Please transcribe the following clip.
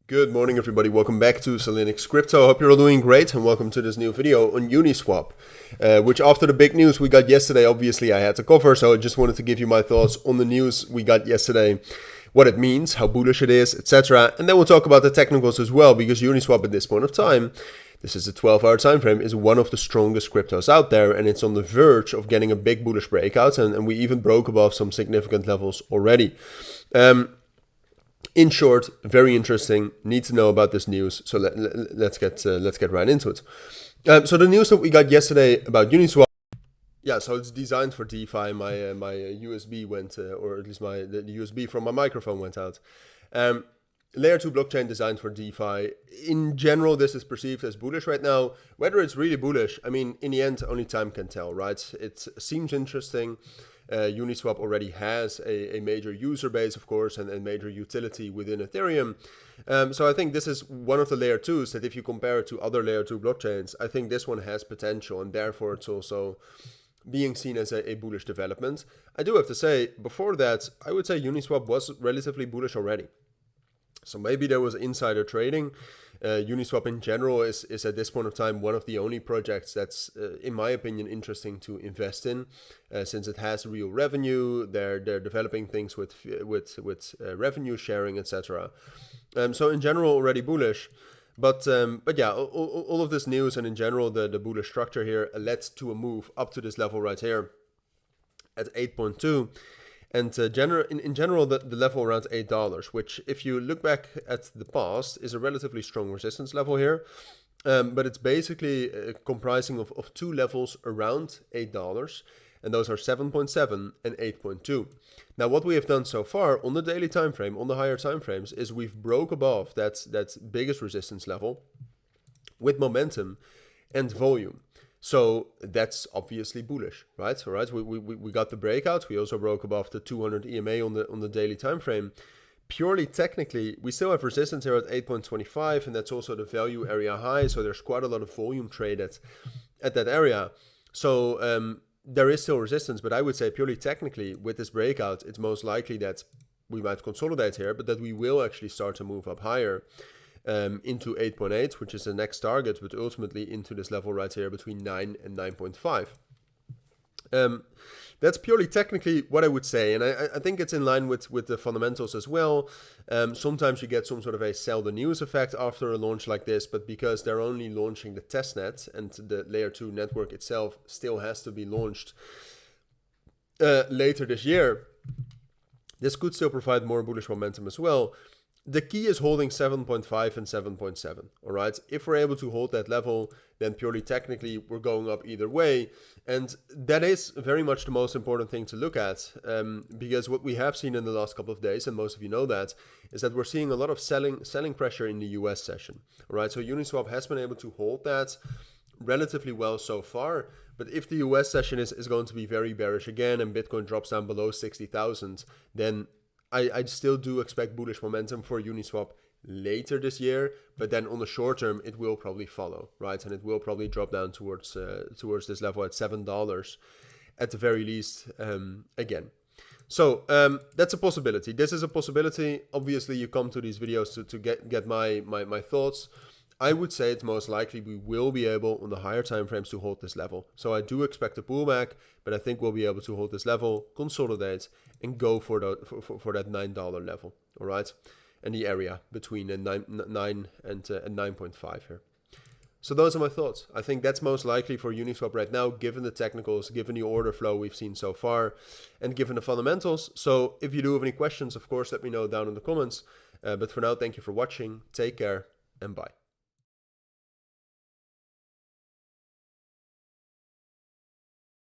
Good morning, everybody. Welcome back to Cilinix Crypto. Hope you're all doing great, and welcome to this new video on Uniswap, which after the big news we got yesterday, obviously I had to cover. So I just wanted to give you my thoughts on the news we got yesterday, what it means, how bullish it is, etc. And then we'll talk about the technicals as well, because Uniswap at this point of time, this is a 12-hour time frame, is one of the strongest cryptos out there, and it's on the verge of getting a big bullish breakout, and we even broke above some significant levels already. In short, very interesting. Need to know about this news. So let's get right into it. So the news that we got yesterday about Uniswap. Yeah, so it's designed for DeFi. My USB went, or at least the USB from my microphone went out. Layer 2 blockchain designed for DeFi. In general, this is perceived as bullish right now. Whether it's really bullish, I mean, in the end, only time can tell, right? It seems interesting. Uniswap already has a major user base, of course, and a major utility within Ethereum. So I think this is one of the layer 2s that if you compare it to other layer 2 blockchains, I think this one has potential, and therefore it's also being seen as a bullish development. I do have to say, before that, I would say Uniswap was relatively bullish already. So maybe there was insider trading. Uniswap in general is at this point of time one of the only projects that's, in my opinion, interesting to invest in, since it has real revenue. They're developing things with revenue sharing, etc. So in general, already bullish. But yeah, all of this news and in general the bullish structure here led to a move up to this level right here at 8.2. And in general, the level around $8, which if you look back at the past, is a relatively strong resistance level here. But it's basically comprising of two levels around $8, and those are 7.7 and 8.2. Now, what we have done so far on the daily time frame, on the higher time frames, is we've broke above that biggest resistance level with momentum and volume. So that's obviously bullish, right? All right, we got the breakout. We also broke above the 200 EMA on the daily time frame. Purely technically, we still have resistance here at 8.25, and that's also the value area high. So there's quite a lot of volume traded at that area. So there is still resistance, but I would say purely technically with this breakout, it's most likely that we might consolidate here, but that we will actually start to move up higher. Into 8.8, which is the next target, but ultimately into this level right here between 9 and 9.5. That's purely technically what I would say, and I think it's in line with the fundamentals as well. Sometimes you get some sort of a sell the news effect after a launch like this, but because they're only launching the testnet and the layer 2 network itself still has to be launched later this year, this could still provide more bullish momentum as well. The key is holding 7.5 and 7.7, all right? If we're able to hold that level, then purely technically, we're going up either way. And that is very much the most important thing to look at, because what we have seen in the last couple of days, and most of you know that, is that we're seeing a lot of selling pressure in the US session, all right? So Uniswap has been able to hold that relatively well so far. But if the US session is going to be very bearish again and Bitcoin drops down below 60,000, then I still do expect bullish momentum for Uniswap later this year, but then on the short term, it will probably follow, right? And it will probably drop down towards this level at $7 at the very least again. So that's a possibility. This is a possibility. Obviously, you come to these videos to get my thoughts. I would say it's most likely we will be able on the higher time frames to hold this level. So I do expect a pullback, but I think we'll be able to hold this level, consolidate, and go for that $9 level. All right, and the area between 9 and 9.5 here. So those are my thoughts. I think that's most likely for Uniswap right now, given the technicals, given the order flow we've seen so far, and given the fundamentals. So if you do have any questions, of course, let me know down in the comments. But for now, thank you for watching. Take care and bye.